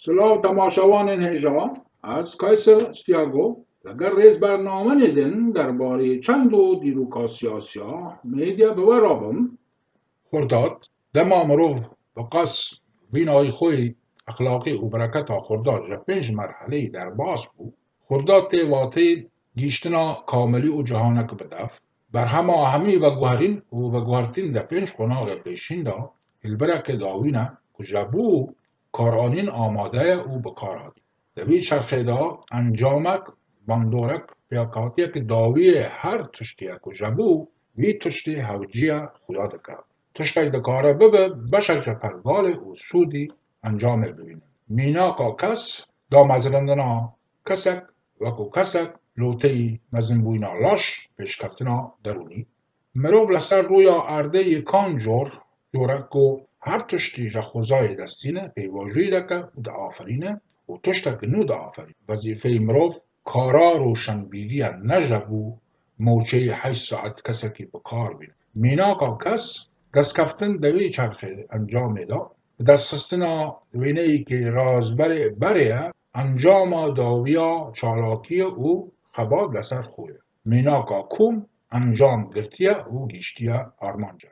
سلام تماشاوان هجا از کایسر استیاگو اگر ریز برنامه ندن درباره چند و دیروکا سیاسیا میدیا بورابم خرداد دما مروف بقص بینای خوی اخلاقی و برکت خرداد جا 5 مرحله در باز بود. خرداد تیواتی گیشتنا کاملی و جهانک بدف بر همه همی و گوهرین و گوهرتین در 5 قناغ پیشین دا البرک داوینه کجابو کارانین آماده او بکاراد. دوی چرخیدا انجامک باندورک پیاکاتیه که داوی هر تشتیه کجابو وی تشتی هوجیه خدا دکرد. تشتی دکاره ببه بشک پرگال و سودی انجام ببینه. میناکا کس دا مزرندنا کسک وکو کسک لوتی مزنبوینا لاش پیشکفتنا درونی. مروب لسر رویا ارده کان جورکو هر تشتی جا خوزای دستینه پیواجوی دکه و دا آفرینه و تشتک نو دا آفرین. وظیفه مروف کارا روشنبیری نجبو موچه 8 ساعت کسکی بکار بین. میناکا کس دست کفتن دوی چرخه انجام دا دست خستنا دوینه ای که راز بره انجام داویا چالاکی او خباد لسر خویه. میناکا کوم انجام گرتیه او گیشتیه آرمانجا.